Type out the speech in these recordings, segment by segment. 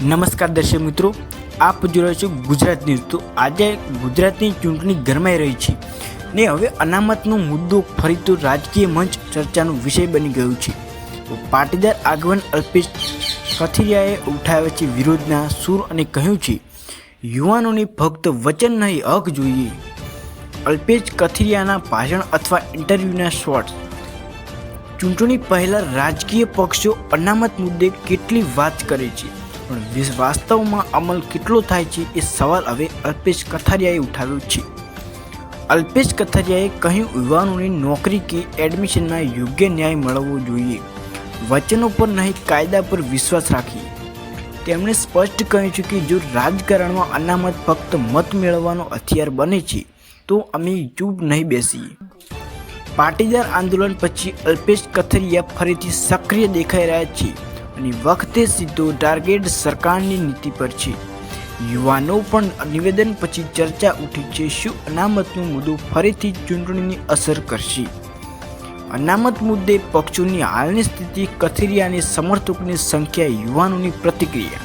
નમસ્કાર દર્શક મિત્રો, આપ જોઈ રહ્યા છો ગુજરાત ન્યૂઝ। તો આજે ગુજરાતની ચૂંટણી ગરમાઈ રહી છે ને હવે અનામતનો મુદ્દો ફરી તો રાજકીય મંચ ચર્ચાનો વિષય બની ગયો છે। તો પાટીદાર આગેવાન અલ્પેશ કથિરિયાએ ઉઠાવ્યા છે વિરોધના સૂર અને કહ્યું છે યુવાનોને ફક્ત વચન નહીં હક જોઈએ। અલ્પેશ કથિરિયાના ભાષણ અથવા ઇન્ટરવ્યૂના શોર્ટ્સ। ચૂંટણી પહેલાં રાજકીય પક્ષો અનામત મુદ્દે કેટલી વાત કરે છે પણ વાસ્તવમાં અમલ કેટલો થાય છે એ સવાલ હવે અલ્પેશ કથિરિયાએ ઉઠાવ્યો છે। અલ્પેશ કથિરિયાએ કહ્યું યુવાનોને નોકરી કે એડમિશનમાં યોગ્ય ન્યાય મળવો જોઈએ, વચનો પર નહીં કાયદા પર વિશ્વાસ રાખીએ। તેમણે સ્પષ્ટ કહ્યું છે કે જો રાજકારણમાં અનામત ફક્ત મત મેળવવાનો હથિયાર બને છે તો અમે ચૂપ નહીં બેસીએ। પાટીદાર આંદોલન પછી અલ્પેશ કથિરિયા ફરીથી સક્રિય દેખાઈ રહ્યા છે અને વખતે સીધો ટાર્ગેટ સરકારની નીતિ પર છે। યુવાનો પણ નિવેદન પછી ચર્ચા ઉઠી છે, શું અનામતનો મુદ્દો ફરીથી ચૂંટણીની અસર કરશે? અનામત મુદ્દે પક્ષોની હાલની સ્થિતિ, કથિરિયાની સમર્થકોની સંખ્યા, યુવાનોની પ્રતિક્રિયા।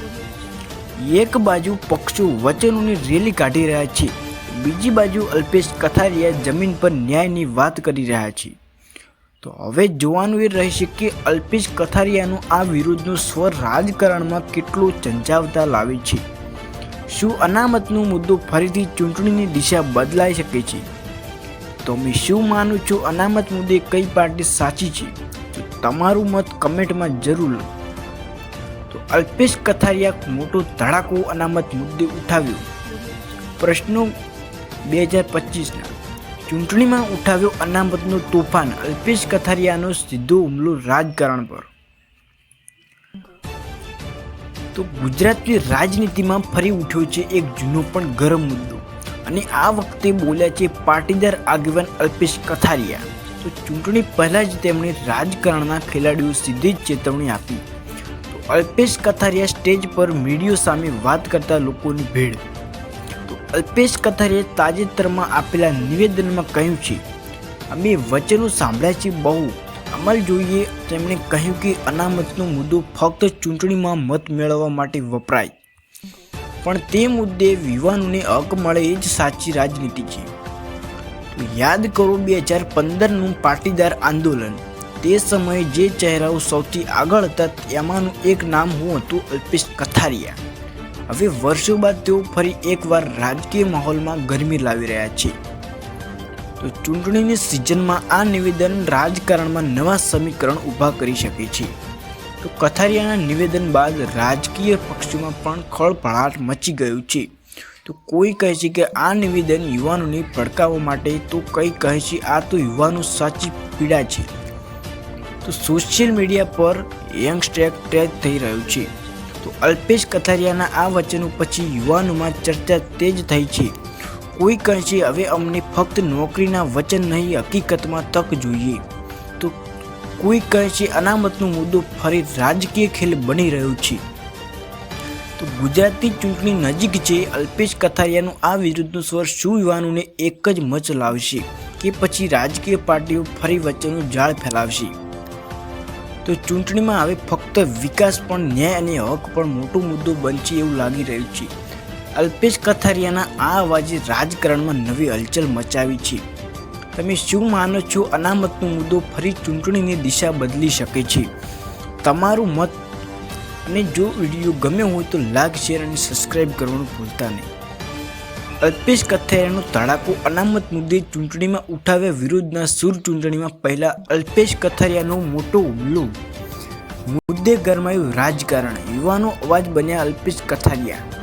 એક બાજુ પક્ષો વચનોની રેલી કાઢી રહ્યા છે, બીજી બાજુ અલ્પેશ કથિરિયા જમીન પર ન્યાયની વાત કરી રહ્યા છે। તો હવે જોવાનું એ રહેશે કે અલ્પેશ કથિરિયાનો આ વિરોધનો સ્વર રાજકારણમાં કેટલો ઝંઝાવતા લાવે છે। શું અનામતનો મુદ્દો ફરીથી ચૂંટણીની દિશા બદલાઈ શકે છે? તમે શું માનો છો? અનામત મુદ્દે કઈ પાર્ટી સાચી છે? તો તમારું મત કમેન્ટમાં જરૂર લખો। તો અલ્પેશ કથિરિયા મોટો ધડાકો અનામત મુદ્દે ઉઠાવ્યો। પ્રશ્નો 2025ના ચૂંટણીમાં ઉઠાવ્યો અનામતનો તોફાન, અલ્પેશ કથિરિયાનો સીધો હુમલો રાજકારણ પર। તો ગુજરાતની રાજનીતિમાં ફરી ઉઠ્યો છે એક જૂનો પણ ગરમ મુદ્દો અને આ વખતે બોલ્યા છે પાટીદાર આગેવાન અલ્પેશ કથિરિયા। તો ચૂંટણી પહેલાં જ તેમણે રાજકારણના ખેલાડીઓ સીધી જ ચેતવણી આપી। તો અલ્પેશ કથિરિયા સ્ટેજ પર મીડિયા સામે વાત કરતા લોકોની ભીડ। અલ્પેશ કથિરિયાએ તાજેતરમાં આપેલા નિવેદનમાં કહ્યું છે અમે વચનો સાંભળ્યા છે બહુ, અમલ જોઈએ। તેમણે કહ્યું કે અનામતનો મુદ્દો ફક્ત ચૂંટણીમાં મત મેળવવા માટે વપરાય પણ તે મુદ્દે યુવાનોને હક મળે એ જ સાચી રાજનીતિ છે। તો યાદ કરો 2015નું પાટીદાર આંદોલન, તે સમયે જે ચહેરાઓ સૌથી આગળ હતા તેમાંનું એક નામ હતું અલ્પેશ કથિરિયા। હવે વર્ષો બાદ તેઓ ફરી એકવાર રાજકીય માહોલમાં ગરમી લાવી રહ્યા છે। તો ચૂંટણીની સિઝનમાં આ નિવેદન રાજકારણમાં નવા સમીકરણ ઊભા કરી શકે છે। તો કથિરિયાના નિવેદન બાદ રાજકીય પક્ષોમાં પણ ખળભળાટ મચી ગયું છે। તો કોઈ કહે છે કે આ નિવેદન યુવાનોને ભડકાવવા માટે, તો કઈ કહે છે આ તો યુવાનો સાચી પીડા છે। તો સોશિયલ મીડિયા પર યંગસ્ટેક ટ્રેક થઈ રહ્યું છે। તો અલ્પેશ કથિરિયાના આ વચનો પછી યુવાનોમાં ચર્ચા તેજ થઈ છે। કોઈ કહે છે હવે અમને ફક્ત નોકરીના વચન નહીં હકીકતમાં તક જોઈએ। તો કોઈ કહે છે અનામતનો મુદ્દો ફરી રાજકીય ખેલ બની રહ્યો છે। તો ગુજરાતની ચૂંટણી નજીક છે, અલ્પેશ કથિરિયાનો આ વિરુદ્ધનો સ્વર શું યુવાનોને એક જ મચ લાવશે કે પછી રાજકીય પાર્ટીઓ ફરી વચ્ચેનું જાળ ફેલાવશે? તો ચૂંટણીમાં હવે ફક્ત વિકાસ પણ ન્યાય અને હક પણ મોટો મુદ્દો બનશે એવું લાગી રહ્યું છે। અલ્પેશ કથિરિયાના આ અવાજે રાજકારણમાં નવી હલચલ મચાવી છે। તમે શું માનો છો? અનામતનો મુદ્દો ફરી ચૂંટણીની દિશા બદલી શકે છે? તમારું મત, અને જો વિડીયો ગમ્યો હોય તો લાઈક, શેર અને સબસ્ક્રાઈબ કરવાનું ભૂલતા નહીં। અલ્પેશ કથિરિયાનો ધડાકો અનામત મુદ્દે ચૂંટણીમાં ઉઠાવ્યા વિરોધના સૂર। ચૂંટણીમાં પહેલા અલ્પેશ કથિરિયાનો મોટો હુમલો મુદ્દે ગરમાયું રાજકારણ, યુવાનો અવાજ બન્યા અલ્પેશ કથિરિયા।